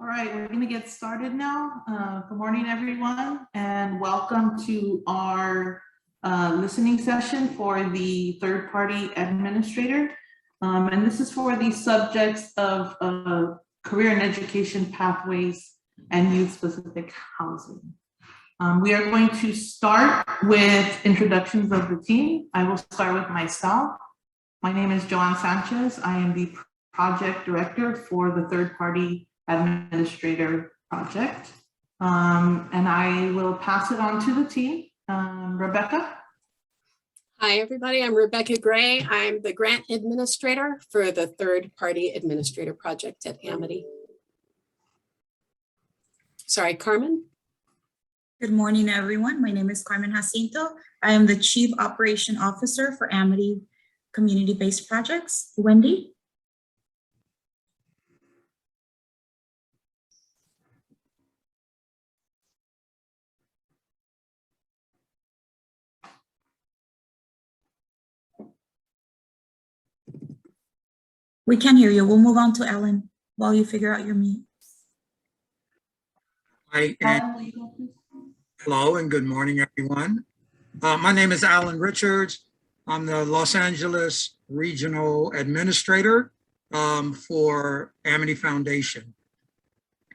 All right, we're going to get started now. Good morning, everyone, and welcome to our listening session for the third-party administrator. And this is for the subjects of career and education pathways and youth-specific housing. We are going to start with introductions of the team. I will start with myself. My name is Joanne Sanchez. I am the project director for the third-party administrator project. And I will pass it on to the team. Rebecca. Hi, everybody. I'm Rebecca Gray. I'm the grant administrator for the third-party administrator project at Amity. Sorry, Carmen. Good morning, everyone. My name is Carmen Jacinto. I am the Chief Operation Officer for Amity Community-Based Projects. Wendy. We can't hear you. We'll move on to Ellen while you figure out your mute. Hi, and hello and good morning, everyone. My name is Alan Richards. I'm the Los Angeles Regional Administrator for Amity Foundation.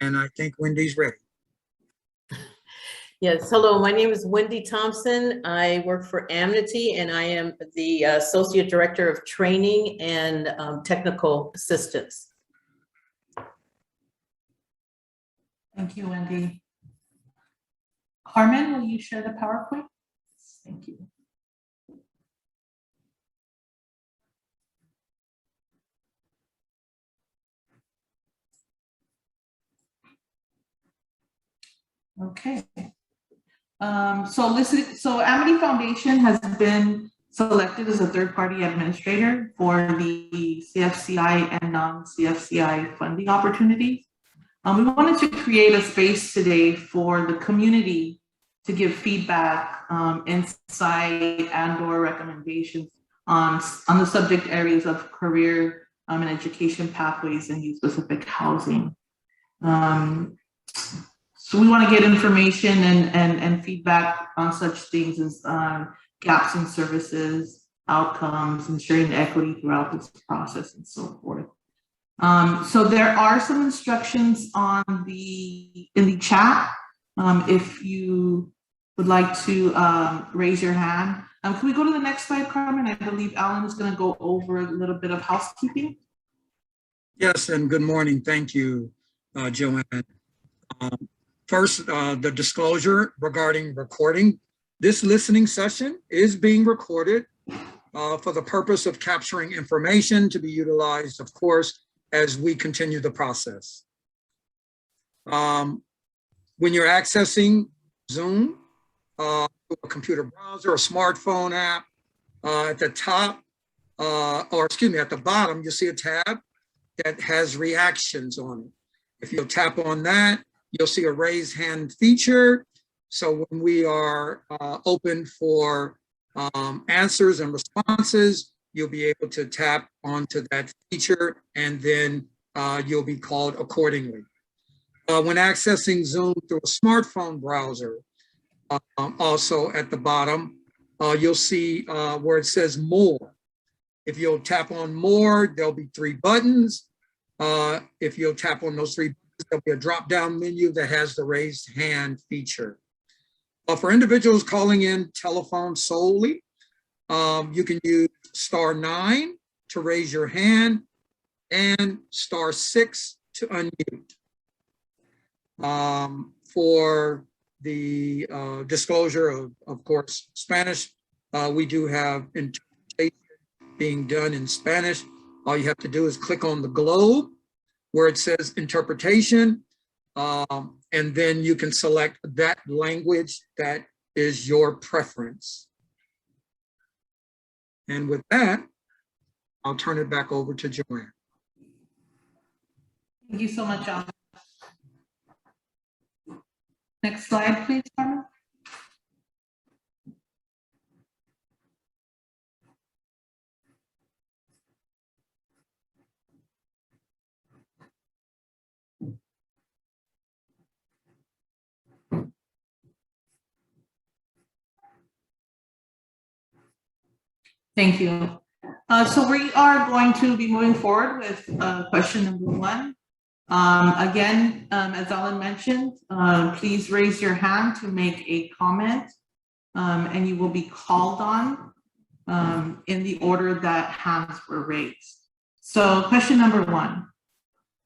And I think Wendy's ready. Yes, hello, my name is Wendy Thompson. I work for Amity and I am the Associate Director of Training and Technical Assistance. Thank you, Wendy. Carmen, will you share the PowerPoint? Thank you. Okay. So Amity Foundation has been selected as a third-party administrator for the CFCI and non-CFCI funding opportunities. We wanted to create a space today for the community to give feedback, insight, and/or recommendations on the subject areas of career and education pathways and youth-specific housing. So we want to get information and feedback on such things as gaps in services, outcomes, ensuring equity throughout this process, and so forth. So there are some instructions in the chat. If you would like to raise your hand. Can we go to the next slide, Carmen? I believe Alan is going to go over a little bit of housekeeping. Yes, and good morning. Thank you, Joanne. First, the disclosure regarding recording. This listening session is being recorded for the purpose of capturing information to be utilized, of course, as we continue the process. When you're accessing Zoom, a computer browser, a smartphone app, at the top, at the bottom, you'll see a tab that has reactions on it. If you'll tap on that, you'll see a raise hand feature. So when we are open for answers and responses, you'll be able to tap onto that feature and then you'll be called accordingly. When accessing Zoom through a smartphone browser, also at the bottom, you'll see where it says more. If you'll tap on more, there'll be 3 buttons. If you'll tap on those 3 buttons, there'll be a drop-down menu that has the raised hand feature. For individuals calling in telephone solely, you can use *9 to raise your hand and *6 to unmute. For the disclosure of course, Spanish, we do have interpretation being done in Spanish. All you have to do is click on the globe where it says interpretation, and then you can select that language that is your preference. And with that, I'll turn it back over to Joanne. Thank you so much, Alan. Next slide, please, Carmen. Thank you. So we are going to be moving forward with question number 1. Again, as Ellen mentioned, please raise your hand to make a comment, and you will be called on in the order that hands were raised. So question number 1,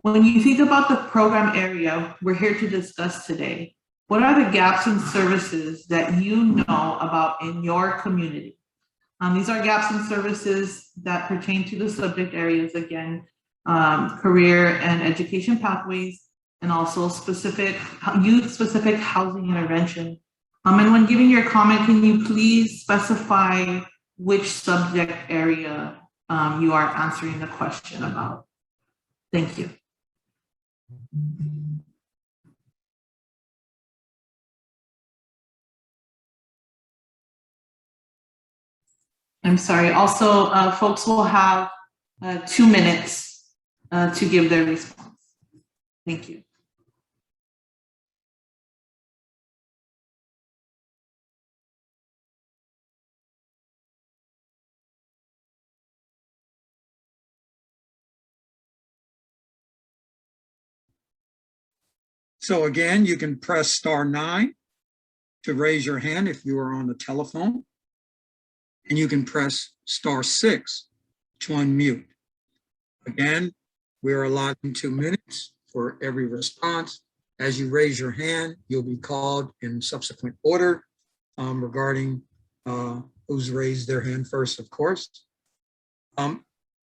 when you think about the program area we're here to discuss today, what are the gaps in services that you know about in your community? These are gaps in services that pertain to the subject areas, again, career and education pathways, and also youth-specific housing intervention. And when giving your comment, can you please specify which subject area you are answering the question about? Thank you. I'm sorry. Also, folks will have 2 minutes to give their response. Thank you. So again, you can press *9 to raise your hand if you are on the telephone. And you can press *6 to unmute. Again, we are allotting 2 minutes for every response. As you raise your hand, you'll be called in subsequent order regarding who's raised their hand first, of course. And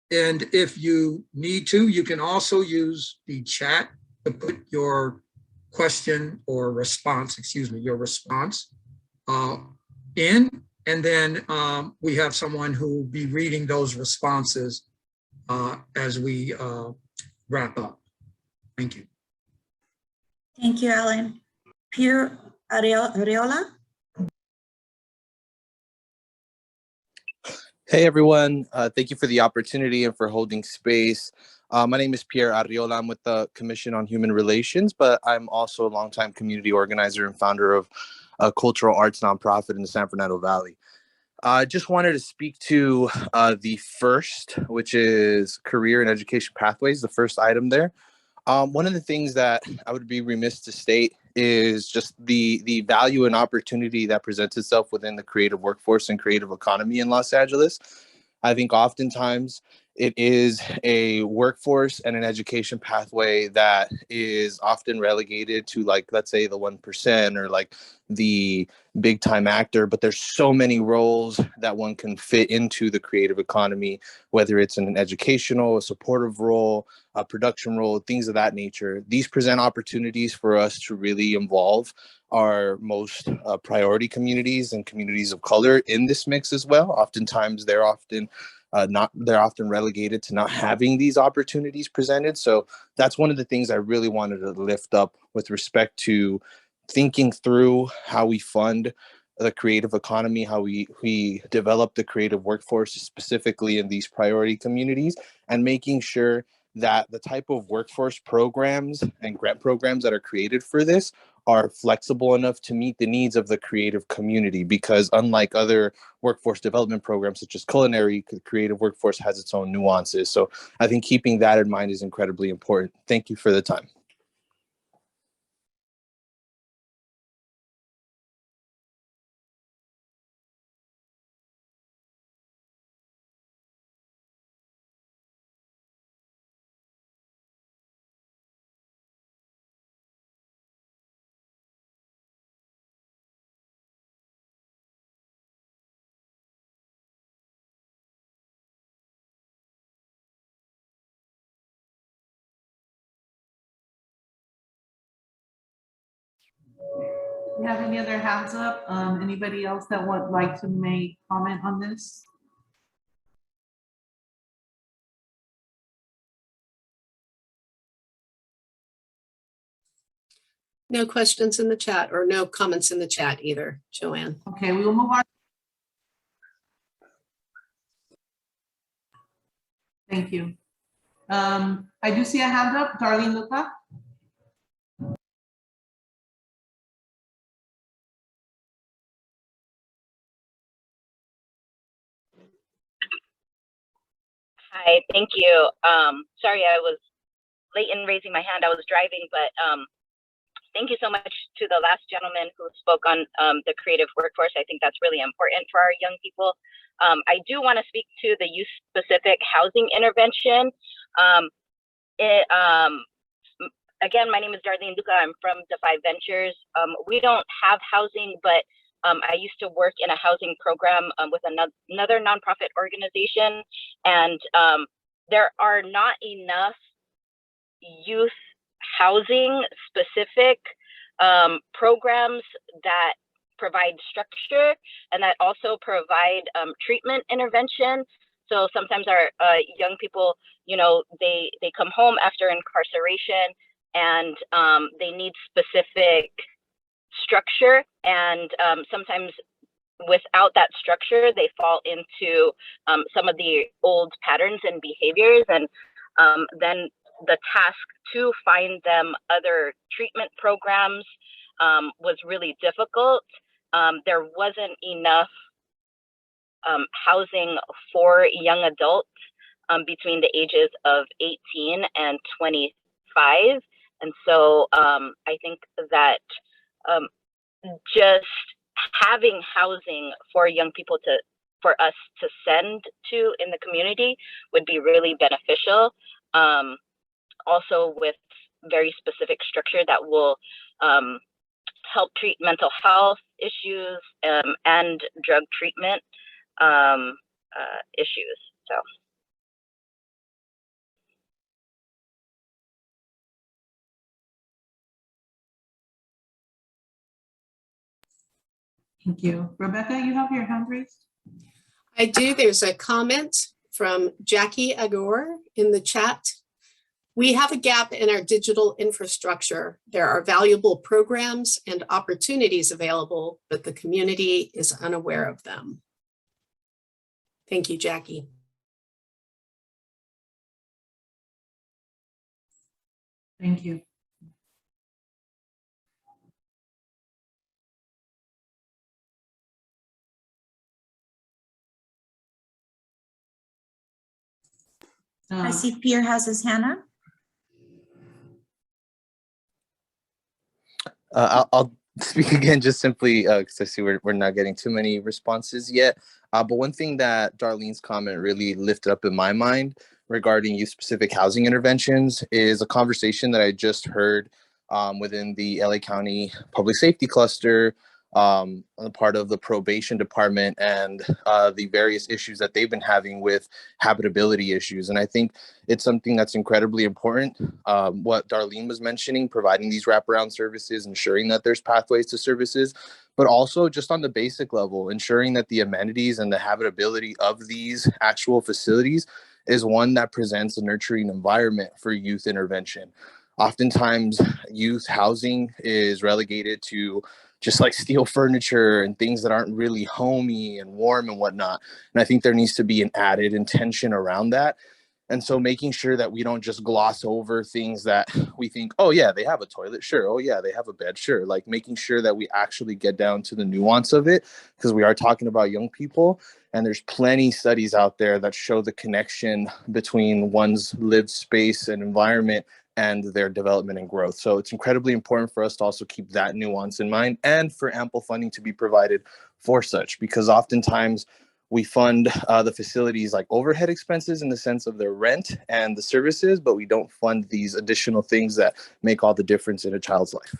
if you need to, you can also use the chat to put your question or response, your response in. And then we have someone who will be reading those responses as we wrap up. Thank you. Thank you, Ellen. Pierre Arreola. Hey everyone, thank you for the opportunity and for holding space. My name is Pierre Arriola. I'm with the Commission on Human Relations, but I'm also a longtime community organizer and founder of a cultural arts nonprofit in the San Fernando Valley. I just wanted to speak to the first, which is career and education pathways, the first item there. One of the things that I would be remiss to state is just the value and opportunity that presents itself within the creative workforce and creative economy in Los Angeles. I think oftentimes it is a workforce and an education pathway that is often relegated to, like, let's say the 1% or like the big time actor, but there's so many roles that one can fit into the creative economy, whether it's in an educational, a supportive role, a production role, things of that nature. These present opportunities for us to really involve our most priority communities and communities of color in this mix as well. Oftentimes they're often relegated to not having these opportunities presented. So that's one of the things I really wanted to lift up with respect to thinking through how we fund the creative economy, how we develop the creative workforce specifically in these priority communities, and making sure that the type of workforce programs and grant programs that are created for this are flexible enough to meet the needs of the creative community, because unlike other workforce development programs such as culinary, the creative workforce has its own nuances. So I think keeping that in mind is incredibly important. Thank you for the time. Do you have any other hands up? Anybody else that would like to make comment on this? No questions in the chat, or no comments in the chat either, Joanne. Okay, we will move on. Thank you. I do see a hand up, Darlene Luca. Hi, thank you. Sorry, I was late in raising my hand. I was driving, but thank you so much to the last gentleman who spoke on the creative workforce. I think that's really important for our young people. I do want to speak to the youth-specific housing intervention. Again, my name is Darlene Duca. I'm from Defy Ventures. We don't have housing, but I used to work in a housing program with another nonprofit organization, and there are not enough youth housing specific programs that provide structure and that also provide treatment intervention. So sometimes our young people, you know, they come home after incarceration and they need specific structure, and sometimes without that structure they fall into some of the old patterns and behaviors, and then the task to find them other treatment programs was really difficult. There wasn't enough housing for young adults between the ages of 18 and 25, and so I think that just having housing for young people for us to send to in the community would be really beneficial. Also with very specific structure that will help treat mental health issues and drug treatment issues. So. Thank you. Rebecca, you have your hand raised? I do. There's a comment from Jackie Agor in the chat. We have a gap in our digital infrastructure. There are valuable programs and opportunities available, but the community is unaware of them. Thank you, Jackie. Thank you. I see Pierre has his hand up. I'll speak again, just simply because I see we're not getting too many responses yet. But one thing that Darlene's comment really lifted up in my mind regarding youth-specific housing interventions is a conversation that I just heard within the LA County Public Safety Cluster on the part of the probation department and the various issues that they've been having with habitability issues. And I think it's something that's incredibly important. What Darlene was mentioning, providing these wraparound services, ensuring that there's pathways to services, but also just on the basic level, ensuring that the amenities and the habitability of these actual facilities is one that presents a nurturing environment for youth intervention. Oftentimes, youth housing is relegated to just like steel furniture and things that aren't really homey and warm and whatnot. And I think there needs to be an added intention around that. And so making sure that we don't just gloss over things that we think, oh yeah, they have a toilet, sure. Oh yeah, they have a bed, sure. Like making sure that we actually get down to the nuance of it, because we are talking about young people. And there's plenty studies out there that show the connection between one's lived space and environment and their development and growth. So it's incredibly important for us to also keep that nuance in mind and for ample funding to be provided for such, because oftentimes we fund the facilities like overhead expenses in the sense of their rent and the services, but we don't fund these additional things that make all the difference in a child's life.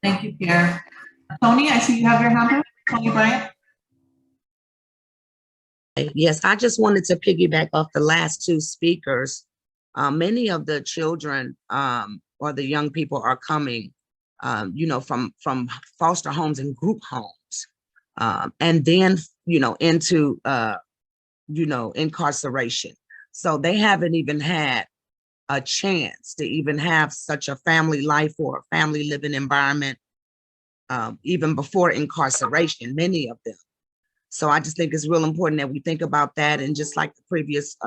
Thank you, Pierre. Tony, I see you have your hand up. Tony Bryant. Yes, I just wanted to piggyback off the last two speakers. Many of the children or the young people are coming, from foster homes and group homes, and then, into, incarceration. So they haven't even had a chance to even have such a family life or a family living environment, even before incarceration, many of them. So I just think it's real important that we think about that. And just like the previous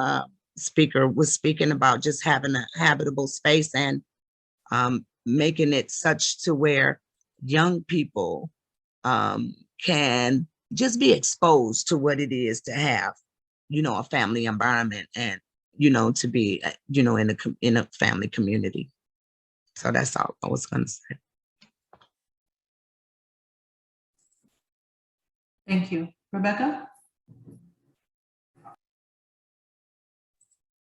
speaker was speaking about, just having a habitable space and making it such to where young people can just be exposed to what it is to have, a family environment and, to be, in a family community. So that's all I was going to say. Thank you. Rebecca?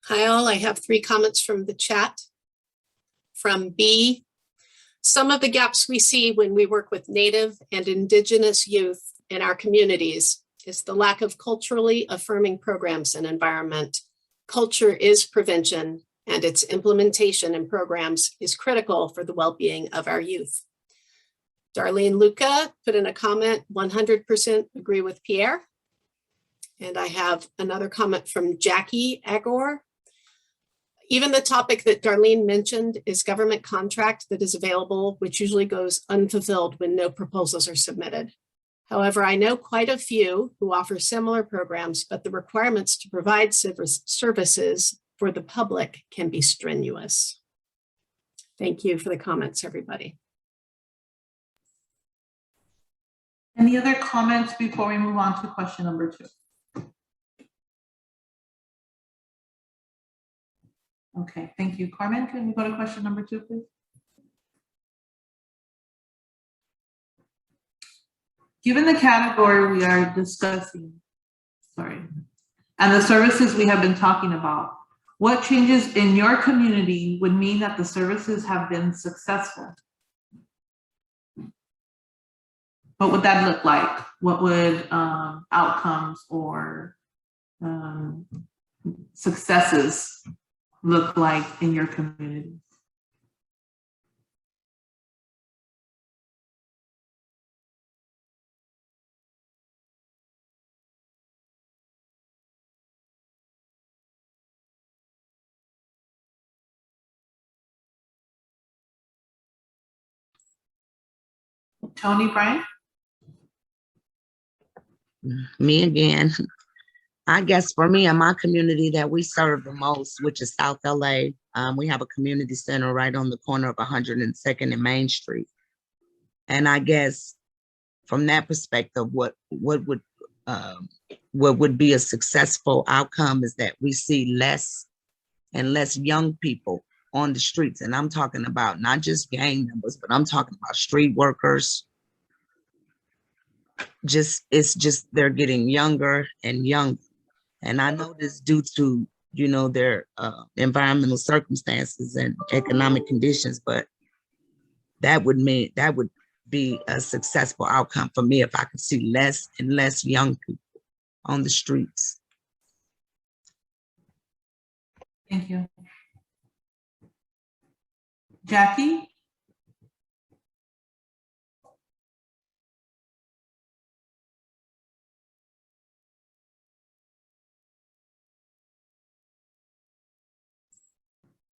Hi all, I have 3 comments from the chat. From B, some of the gaps we see when we work with Native and Indigenous youth in our communities is the lack of culturally affirming programs and environment. Culture is prevention, and its implementation in programs is critical for the well-being of our youth. Darlene Luca put in a comment, 100% agree with Pierre. And I have another comment from Jackie Agor. Even the topic that Darlene mentioned is government contract that is available, which usually goes unfulfilled when no proposals are submitted. However, I know quite a few who offer similar programs, but the requirements to provide services for the public can be strenuous. Thank you for the comments, everybody. Any other comments before we move on to question number 2? Okay, thank you. Carmen, can we go to question number 2, please? Given the category we are discussing, and the services we have been talking about, what changes in your community would mean that the services have been successful? What would that look like? What would outcomes or successes look like in your community? Tony, Brian? Me again. I guess for me and my community that we serve the most, which is South LA, we have a community center right on the corner of 102nd and Main Street. And I guess from that perspective, what would be a successful outcome is that we see less and less young people on the streets. And I'm talking about not just gang members, but I'm talking about street workers. It's just they're getting younger and younger. And I know this due to, their environmental circumstances and economic conditions, but that would be a successful outcome for me if I could see less and less young people on the streets. Thank you. Jackie?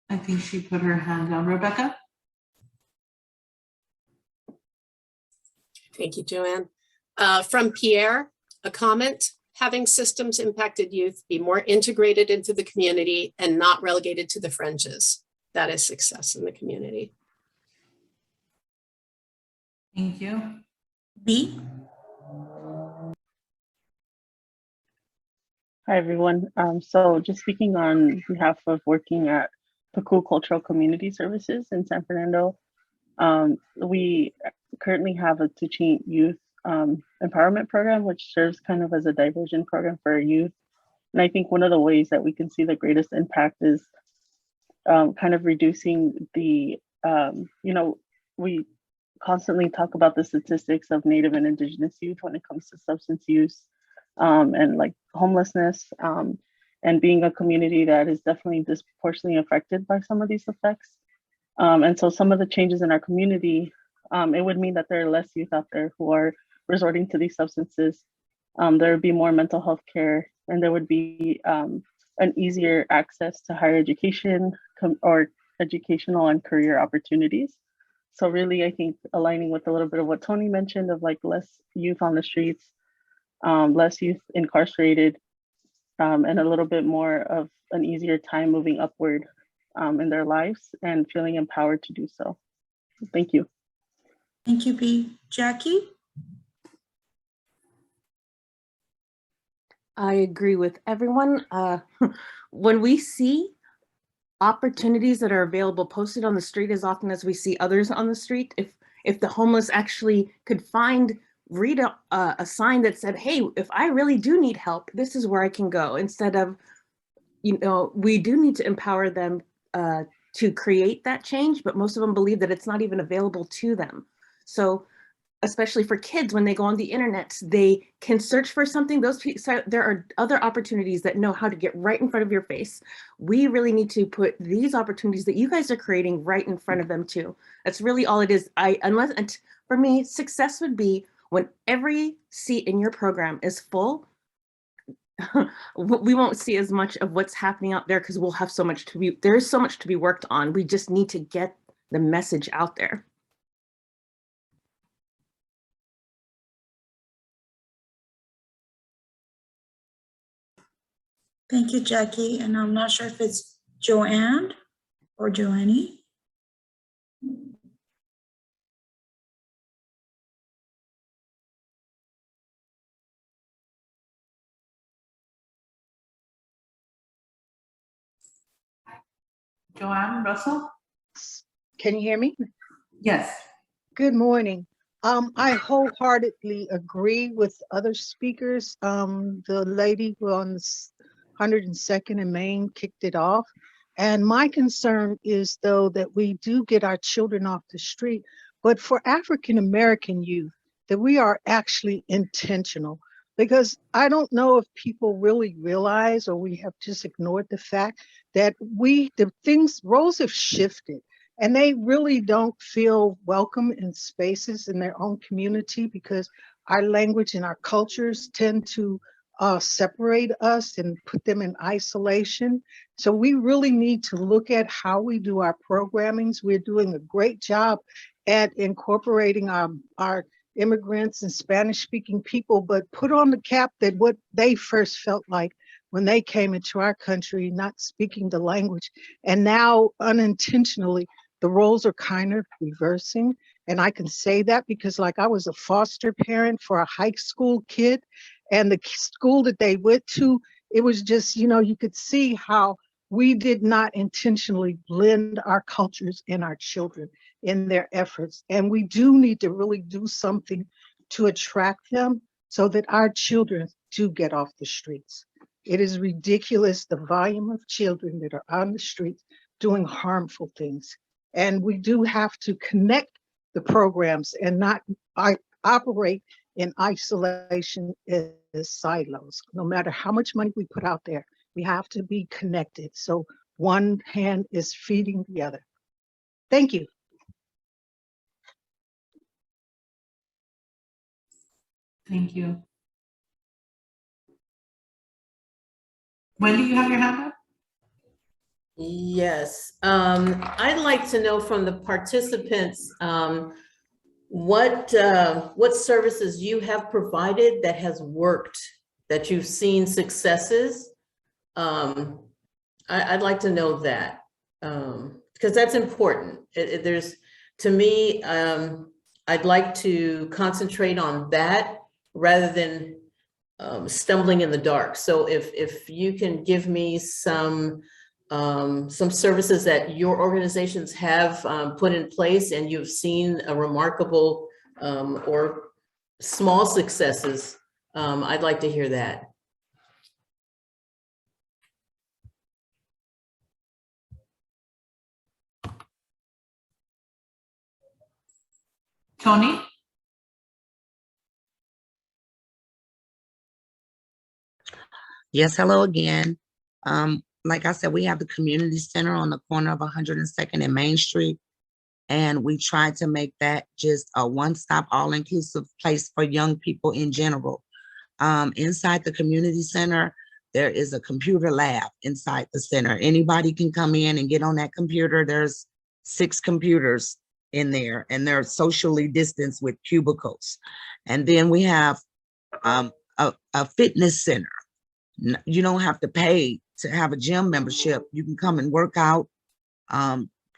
I think she put her hand down. Rebecca? Thank you, Joanne. From Pierre, a comment, having systems impacted youth be more integrated into the community and not relegated to the fringes. That is success in the community. Thank you. B. Hi, everyone. So just speaking on behalf of working at Pacu Cultural Community Services in San Fernando, we currently have a teaching youth empowerment program, which serves kind of as a diversion program for our youth. And I think one of the ways that we can see the greatest impact is kind of reducing the, we constantly talk about the statistics of Native and Indigenous youth when it comes to substance use and like homelessness and being a community that is definitely disproportionately affected by some of these effects. And so some of the changes in our community, it would mean that there are less youth out there who are resorting to these substances. There would be more mental health care, and there would be an easier access to higher education or educational and career opportunities. So really, I think aligning with a little bit of what Tony mentioned of like less youth on the streets, less youth incarcerated, and a little bit more of an easier time moving upward in their lives and feeling empowered to do so. Thank you. Thank you, B. Jackie? I agree with everyone. When we see opportunities that are available posted on the street as often as we see others on the street, if the homeless actually could read a sign that said, hey, if I really do need help, this is where I can go, instead of, we do need to empower them to create that change, but most of them believe that it's not even available to them. So especially for kids, when they go on the internet, they can search for something. There are other opportunities that know how to get right in front of your face. We really need to put these opportunities that you guys are creating right in front of them too. That's really all it is. For me, success would be when every seat in your program is full. We won't see as much of what's happening out there because we'll have so much there's so much to be worked on. We just need to get the message out there. Thank you, Jackie. And I'm not sure if it's Joanne or Joannie. Joanne Russell? Can you hear me? Yes. Good morning. I wholeheartedly agree with other speakers. The lady who on 102nd and Main kicked it off. And my concern is, though, that we do get our children off the street, but for African-American youth, that we are actually intentional. Because I don't know if people really realize, or we have just ignored the fact that roles have shifted. And they really don't feel welcome in spaces in their own community because our language and our cultures tend to separate us and put them in isolation. So we really need to look at how we do our programmings. We're doing a great job at incorporating our immigrants and Spanish-speaking people, but put on the cap that what they first felt like when they came into our country, not speaking the language, and now unintentionally, the roles are kind of reversing. And I can say that because like I was a foster parent for a high school kid, and the school that they went to, it was just, you could see how we did not intentionally blend our cultures and our children in their efforts. And we do need to really do something to attract them so that our children do get off the streets. It is ridiculous, the volume of children that are on the streets doing harmful things. And we do have to connect the programs and not operate in isolation as silos. No matter how much money we put out there, we have to be connected. So one hand is feeding the other. Thank you. Thank you. Wendy, you have your hand up? Yes, I'd like to know from the participants what services you have provided that has worked, that you've seen successes. I'd like to know that because that's important. To me, I'd like to concentrate on that rather than stumbling in the dark. So if you can give me some services that your organizations have put in place and you've seen a remarkable or small successes, I'd like to hear that. Tony? Yes, hello again. Like I said, we have the community center on the corner of 102nd and Main Street. And we try to make that just a one-stop, all-inclusive place for young people in general. Inside the community center, there is a computer lab inside the center. Anybody can come in and get on that computer. There's 6 computers in there, and they're socially distanced with cubicles. And then we have a fitness center. You don't have to pay to have a gym membership. You can come and work out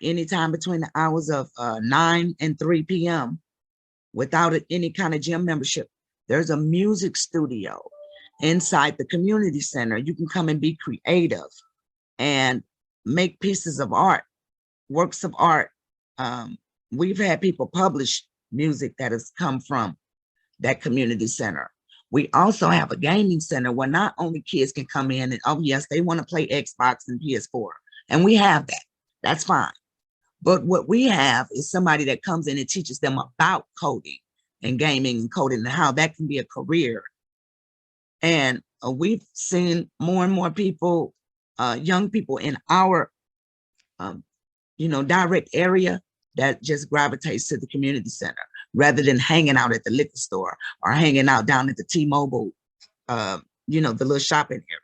anytime between the hours of 9 and 3 p.m. without any kind of gym membership. There's a music studio. inside the community center. You can come and be creative and make pieces of art, works of art. We've had people publish music that has come from that community center. We also have a gaming center where not only kids can come in and, oh yes, they want to play Xbox and PS4, and we have that. That's fine. But what we have is somebody that comes in and teaches them about coding and gaming and coding and how that can be a career. And we've seen more and more people, young people in our, direct area that just gravitates to the community center rather than hanging out at the liquor store or hanging out down at the T-Mobile, the little shopping area.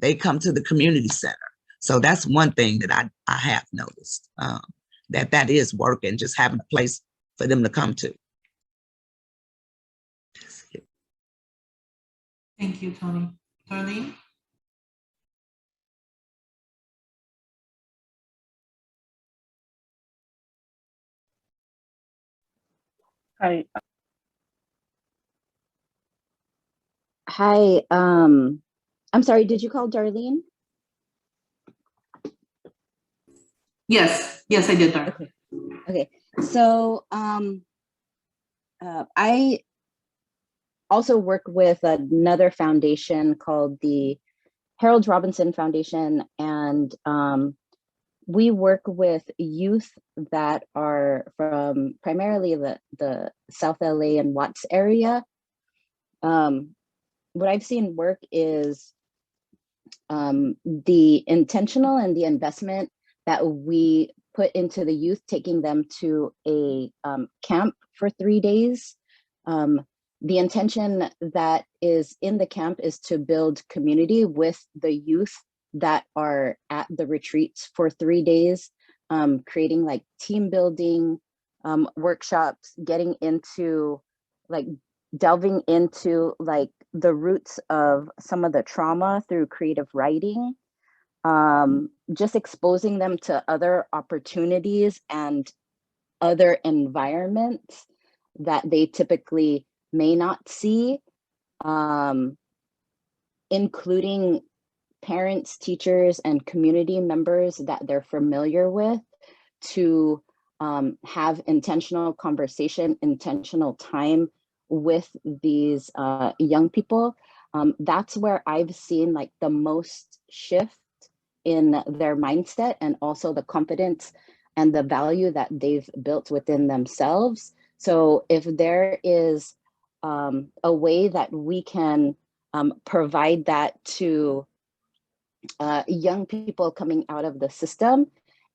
They come to the community center. So that's one thing that I have noticed, that is working, just having a place for them to come to. Thank you, Tony. Darlene? Hi. Hi, I'm sorry, did you call Darlene? Yes, I did, Darlene. Okay. So I also work with another foundation called the Harold Robinson Foundation, and we work with youth that are from primarily the South LA and Watts area. What I've seen work is the intentional and the investment that we put into the youth, taking them to a camp for 3 days. The intention that is in the camp is to build community with the youth that are at the retreats for 3 days, creating like team building workshops, getting into delving into like the roots of some of the trauma through creative writing, just exposing them to other opportunities and other environments that they typically may not see, including parents, teachers, and community members that they're familiar with, to have intentional conversation, intentional time with these young people. That's where I've seen like the most shift in their mindset, and also the confidence and the value that they've built within themselves. So if there is a way that we can provide that to young people coming out of the system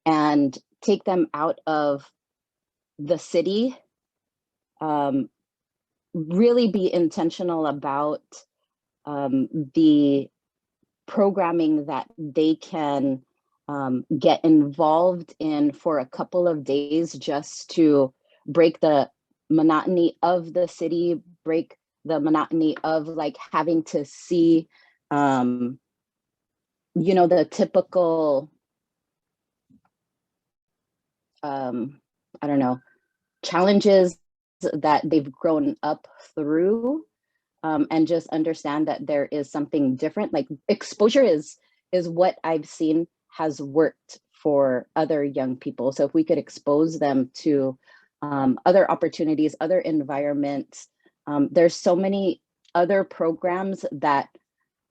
and take them out of the city, really be intentional about the programming that they can get involved in for a couple of days, just to break the monotony of the city, break the monotony of like having to see the typical challenges that they've grown up through, and just understand that there is something different. Like exposure is what I've seen has worked for other young people. So if we could expose them to other opportunities, other environments, there's so many other programs that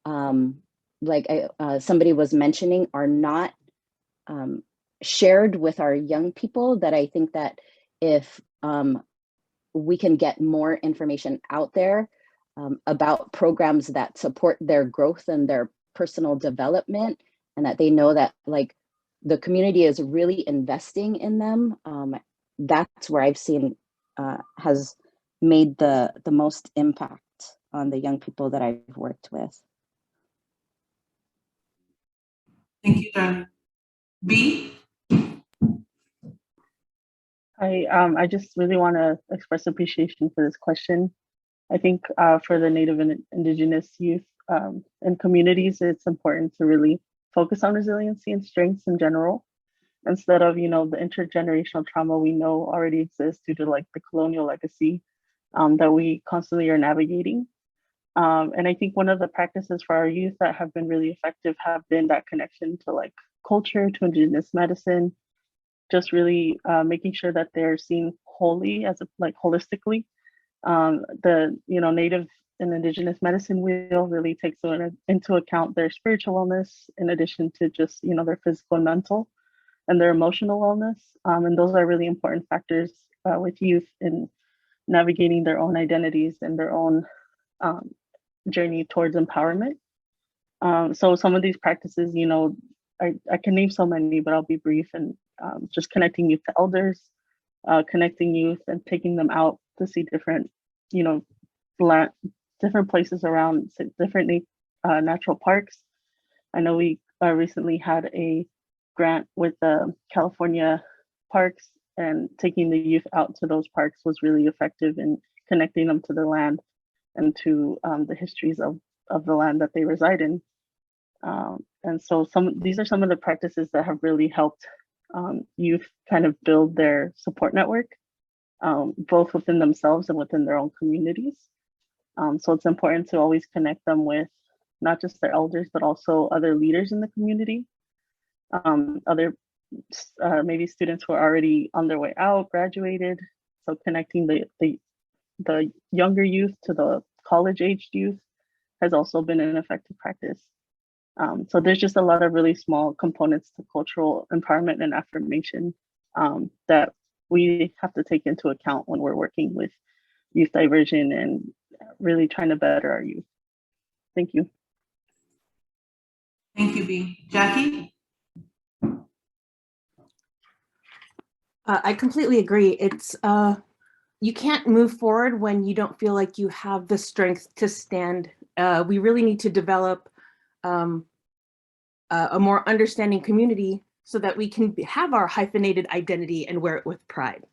somebody was mentioning are not shared with our young people, that I think that if we can get more information out there about programs that support their growth and their personal development, and that they know that like the community is really investing in them, that's where I've seen has made the most impact on the young people that I've worked with. Thank you, Darlene. B? I just really want to express appreciation for this question. I think for the Native and Indigenous youth and communities, it's important to really focus on resiliency and strengths in general, instead of, the intergenerational trauma we know already exists due to like the colonial legacy that we constantly are navigating. And I think one of the practices for our youth that have been really effective have been that connection to like culture, to indigenous medicine, just really making sure that they're seen wholly as like holistically. The Native and indigenous medicine wheel really takes into account their spiritual wellness in addition to just their physical and mental and their emotional wellness. And those are really important factors with youth in navigating their own identities and their own journey towards empowerment. So some of these practices, I can name so many, but I'll be brief. And just connecting youth to elders, connecting youth and taking them out to see different, different places around different natural parks. I know we recently had a grant with the California parks, and taking the youth out to those parks was really effective in connecting them to the land and to the histories of the land that they reside in. And so these are some of the practices that have really helped youth kind of build their support network, both within themselves and within their own communities. So it's important to always connect them with not just their elders, but also other leaders in the community, other maybe students who are already on their way out, graduated. So connecting the younger youth to the college-aged youth has also been an effective practice. So there's just a lot of really small components to cultural empowerment and affirmation that we have to take into account when we're working with youth diversion and really trying to better our youth. Thank you. Thank you, B. Jackie? I completely agree. It's you can't move forward when you don't feel like you have the strength to stand. We really need to develop a more understanding community so that we can have our hyphenated identity and wear it with pride,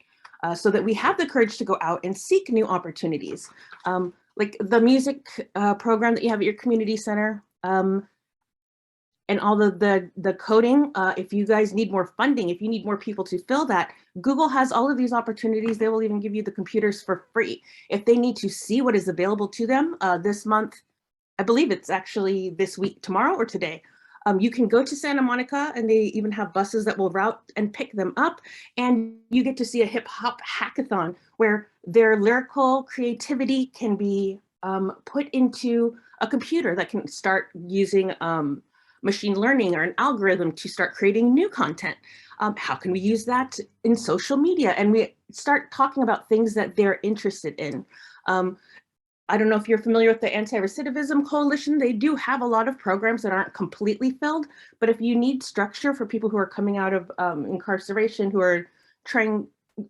so that we have the courage to go out and seek new opportunities. Like the music program that you have at your community center, and all the coding. If you guys need more funding, if you need more people to fill that, Google has all of these opportunities. They will even give you the computers for free. If they need to see what is available to them this month, I believe it's actually this week, tomorrow or today, you can go to Santa Monica, and they even have buses that will route and pick them up. And you get to see a hip hop hackathon where their lyrical creativity can be put into a computer that can start using machine learning or an algorithm to start creating new content. How can we use that in social media? And we start talking about things that they're interested in. I don't know if you're familiar with the Anti-Recidivism Coalition. They do have a lot of programs that aren't completely filled, but if you need structure for people who are coming out of incarceration, who are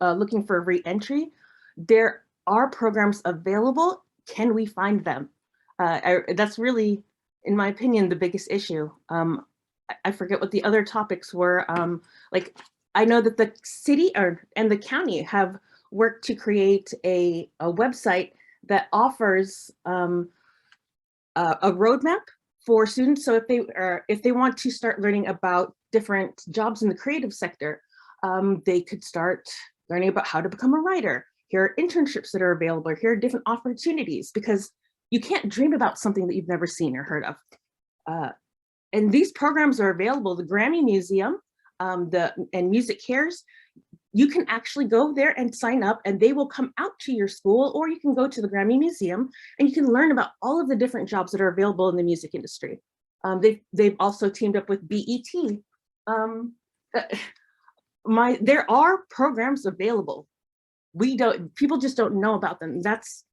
looking for re-entry, there are programs available. Can we find them? That's really, in my opinion, the biggest issue. I forget what the other topics were. Like, I know that the city and the county have worked to create a website that offers a roadmap for students. So if they want to start learning about different jobs in the creative sector, they could start learning about how to become a writer. Here are internships that are available. Here are different opportunities, because you can't dream about something that you've never seen or heard of. And these programs are available. The Grammy Museum and Music Cares, you can actually go there and sign up, and they will come out to your school, or you can go to the Grammy Museum and you can learn about all of the different jobs that are available in the music industry. They've also teamed up with BET. There are programs available. People just don't know about them. That's,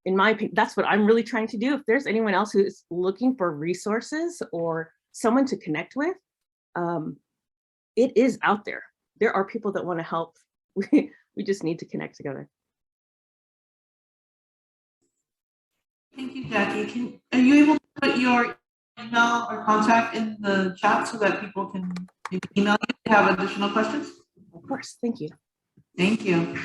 in my opinion, that's what I'm really trying to do. If there's anyone else who's looking for resources or someone to connect with, it is out there. There are people that want to help. We just need to connect together. Thank you, Jackie. Are you able to put your email or contact in the chat so that people can email you if they have additional questions? Of course, thank you. Thank you.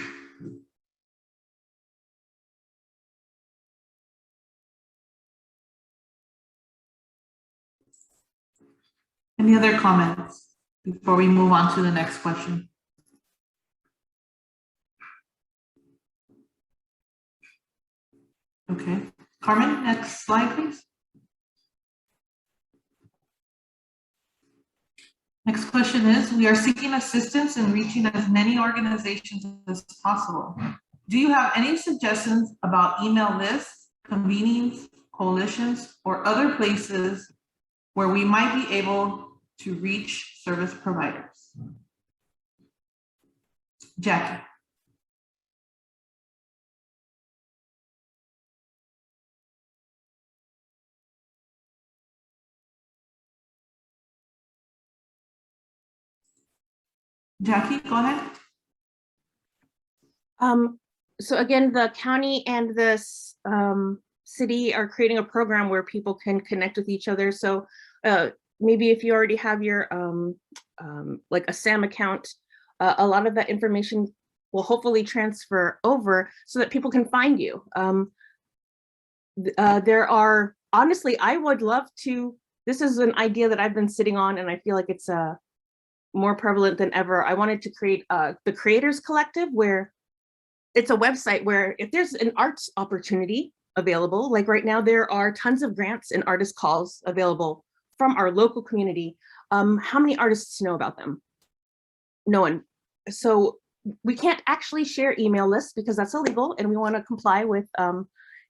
Any other comments before we move on to the next question? Okay, Carmen, next slide, please. Next question is, we are seeking assistance in reaching as many organizations as possible. Do you have any suggestions about email lists, convenings, coalitions, or other places where we might be able to reach service providers? Jackie. Jackie, go ahead. So again, the county and the city are creating a program where people can connect with each other. So maybe if you already have your like a SAM account, a lot of that information will hopefully transfer over so that people can find you. There are, honestly, I would love to, this is an idea that I've been sitting on and I feel like it's more prevalent than ever. I wanted to create the Creators Collective, where it's a website where if there's an arts opportunity available, like right now, there are tons of grants and artist calls available from our local community. How many artists know about them? No one. So we can't actually share email lists because that's illegal and we want to comply with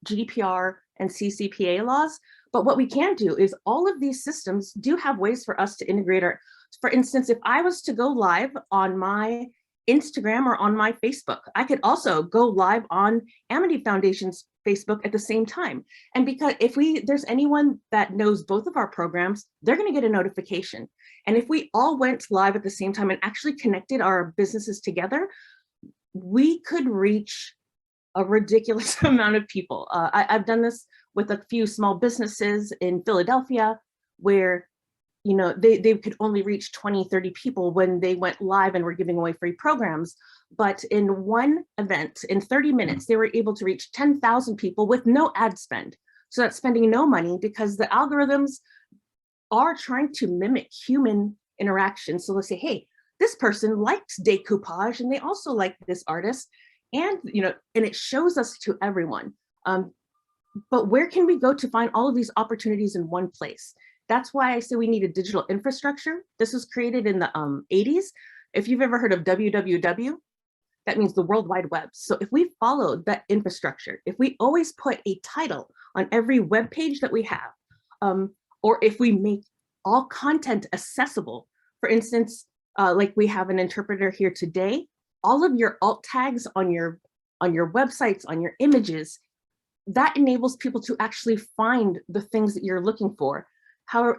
GDPR and CCPA laws. But what we can do is all of these systems do have ways for us to integrate our, for instance, if I was to go live on my Instagram or on my Facebook, I could also go live on Amity Foundation's Facebook at the same time. And because if there's anyone that knows both of our programs, they're going to get a notification. And if we all went live at the same time and actually connected our businesses together, we could reach a ridiculous amount of people. I've done this with a few small businesses in Philadelphia where, you know, they could only reach 20, 30 people when they went live and were giving away free programs. But in one event, in 30 minutes, they were able to reach 10,000 people with no ad spend. So that's spending no money because the algorithms are trying to mimic human interaction. So let's say, hey, this person likes decoupage and they also like this artist. And, you know, and it shows us to everyone. But where can we go to find all of these opportunities in one place? That's why I say we need a digital infrastructure. This was created in the 80s. If you've ever heard of WWW, that means the World Wide Web. So if we followed that infrastructure, if we always put a title on every web page that we have, or if we make all content accessible, for instance, like we have an interpreter here today, all of your alt tags on your websites, on your images, that enables people to actually find the things that you're looking for. How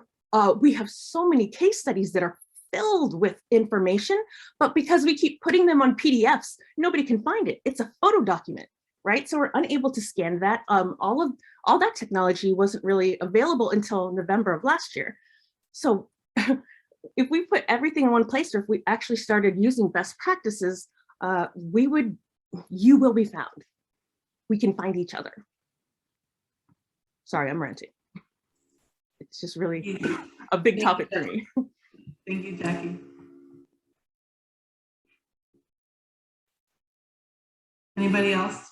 we have so many case studies that are filled with information, but because we keep putting them on PDFs, nobody can find it. It's a photo document, right? So we're unable to scan that. All that technology wasn't really available until November of last year. So if we put everything in one place, or if we actually started using best practices, you will be found. We can find each other. Sorry, I'm ranting. It's just really a big topic for me. Thank you, Jackie. Anybody else?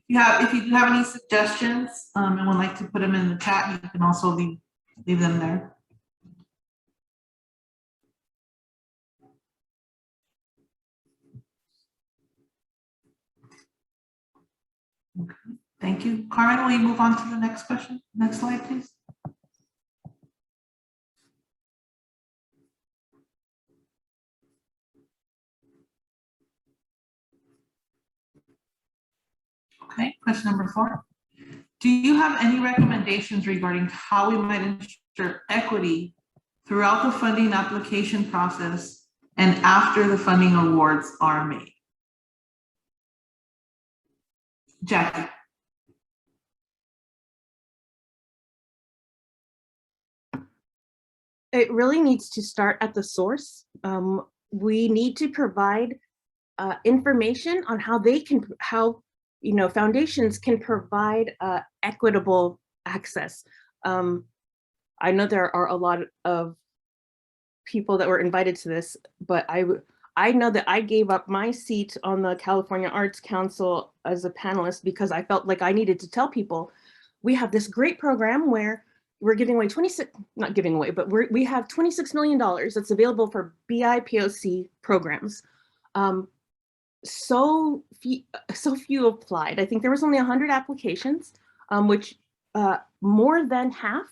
If you do have any suggestions and would like to put them in the chat, you can also leave them there. Okay, thank you. Carmen, will you move on to the next question? Next slide, please. Okay, question number 4. Do you have any recommendations regarding how we might ensure equity throughout the funding application process and after the funding awards are made? Jackie. It really needs to start at the source. We need to provide information on how foundations can provide equitable access. I know there are a lot of people that were invited to this, but I know that I gave up my seat on the California Arts Council as a panelist because I felt like I needed to tell people we have this great program where we're giving away not giving away, but we have $26 million that's available for BIPOC programs. So few applied. I think there was only 100 applications, which more than half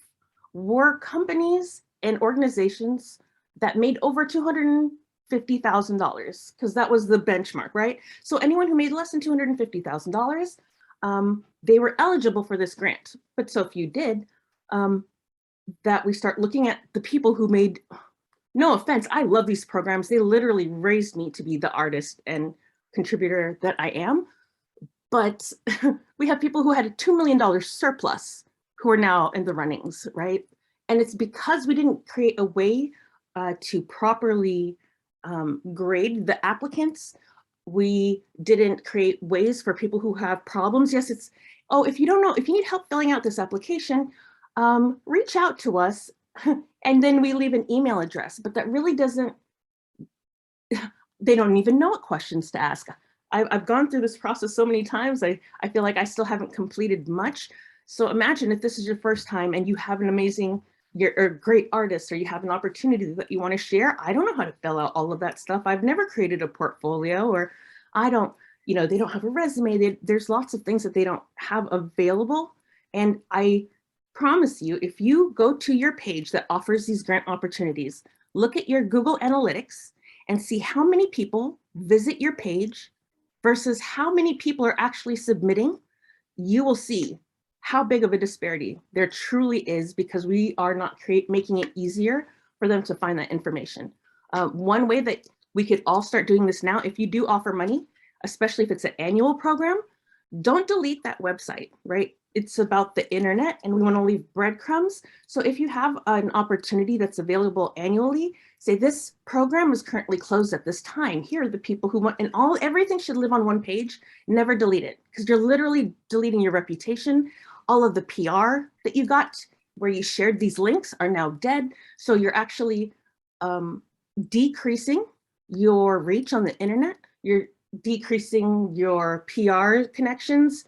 were companies and organizations that made over $250,000, because that was the benchmark, right? So anyone who made less than $250,000, they were eligible for this grant, but so few did, that we start looking at the people who made, no offense, I love these programs. They literally raised me to be the artist and contributor that I am. But we have people who had a $2 million surplus who are now in the runnings, right? And it's because we didn't create a way to properly grade the applicants. We didn't create ways for people who have problems. Yes, it's, oh, if you don't know, if you need help filling out this application, reach out to us. And then we leave an email address, but that really doesn't, they don't even know what questions to ask. I've gone through this process so many times, I feel like I still haven't completed much. So imagine if this is your first time and you have an amazing, you're a great artist, or you have an opportunity that you want to share. I don't know how to fill out all of that stuff. I've never created a portfolio, or I don't, you know, they don't have a resume. There's lots of things that they don't have available. And I promise you, if you go to your page that offers these grant opportunities, look at your Google Analytics and see how many people visit your page versus how many people are actually submitting, you will see how big of a disparity there truly is, because we are not making it easier for them to find that information. One way that we could all start doing this now, if you do offer money, especially if it's an annual program, don't delete that website, right? It's about the internet and we want to leave breadcrumbs. So if you have an opportunity that's available annually, say this program is currently closed at this time. Here are the people who want, and everything should live on one page. Never delete it, because you're literally deleting your reputation. All of the PR that you got where you shared these links are now dead. So you're actually decreasing your reach on the internet. You're decreasing your PR connections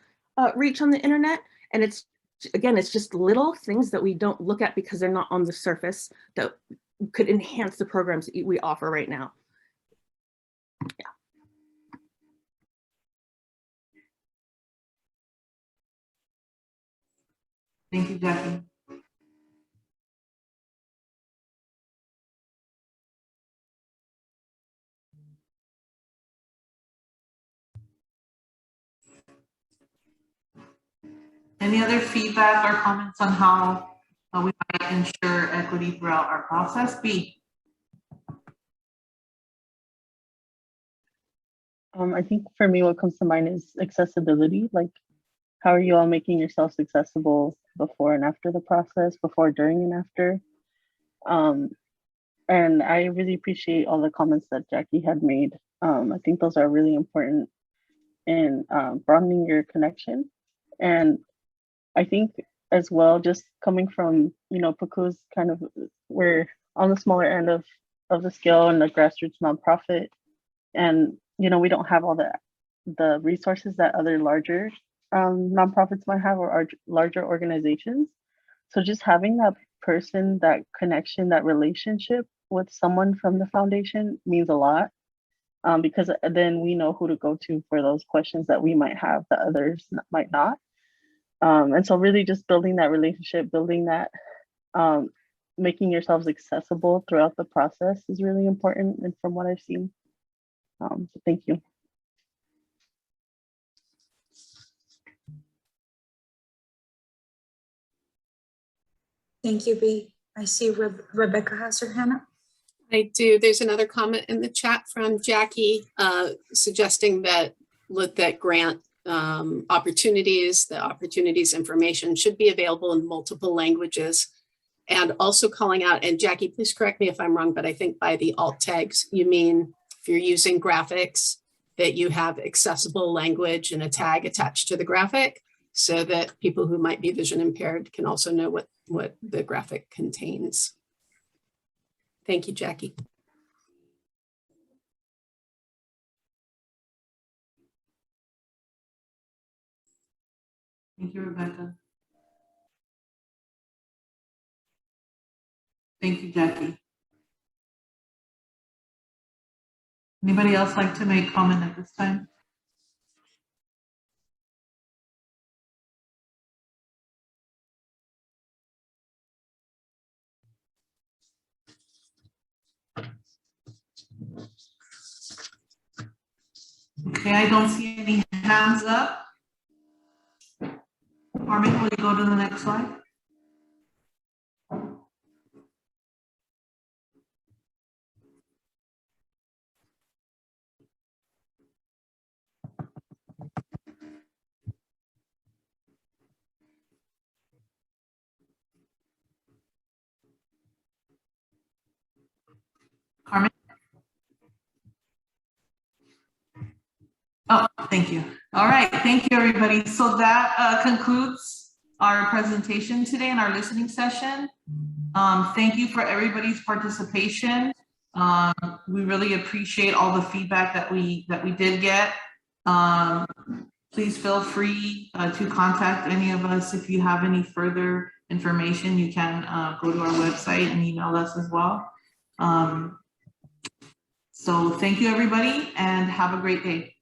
reach on the internet. And it's, again, it's just little things that we don't look at because they're not on the surface that could enhance the programs that we offer right now. Yeah. Thank you, Jackie. Any other feedback or comments on how we might ensure equity throughout our process? B. I think for me, what comes to mind is accessibility. Like, how are you all making yourselves accessible before and after the process, before, during, and after? And I really appreciate all the comments that Jackie had made. I think those are really important in broadening your connection. And I think as well, just coming from, you know, PACU's kind of, we're on the smaller end of the scale and the grassroots nonprofit. And, you know, we don't have all the resources that other larger nonprofits might have, or larger organizations. So just having that person, that connection, that relationship with someone from the foundation means a lot, because then we know who to go to for those questions that we might have that others might not. And so really just building that relationship, building that, making yourselves accessible throughout the process is really important, and from what I've seen. So thank you. Thank you, B. I see Rebecca has her hand up. I do. There's another comment in the chat from Jackie suggesting that grant opportunities, the opportunities information should be available in multiple languages, and also calling out, and Jackie, please correct me if I'm wrong, but I think by the alt tags, you mean if you're using graphics, that you have accessible language and a tag attached to the graphic, so that people who might be vision impaired can also know what the graphic contains. Thank you, Jackie. Thank you, Rebecca. Thank you, Jackie. Anybody else like to make comment at this time? Okay, I don't see any hands up. Carmen, will you go to the next slide? Carmen? Oh, thank you. All right, thank you, everybody. So that concludes our presentation today and our listening session. Thank you for everybody's participation. We really appreciate all the feedback that we did get. Please feel free to contact any of us if you have any further information. You can go to our website and email us as well. So thank you, everybody, and have a great day.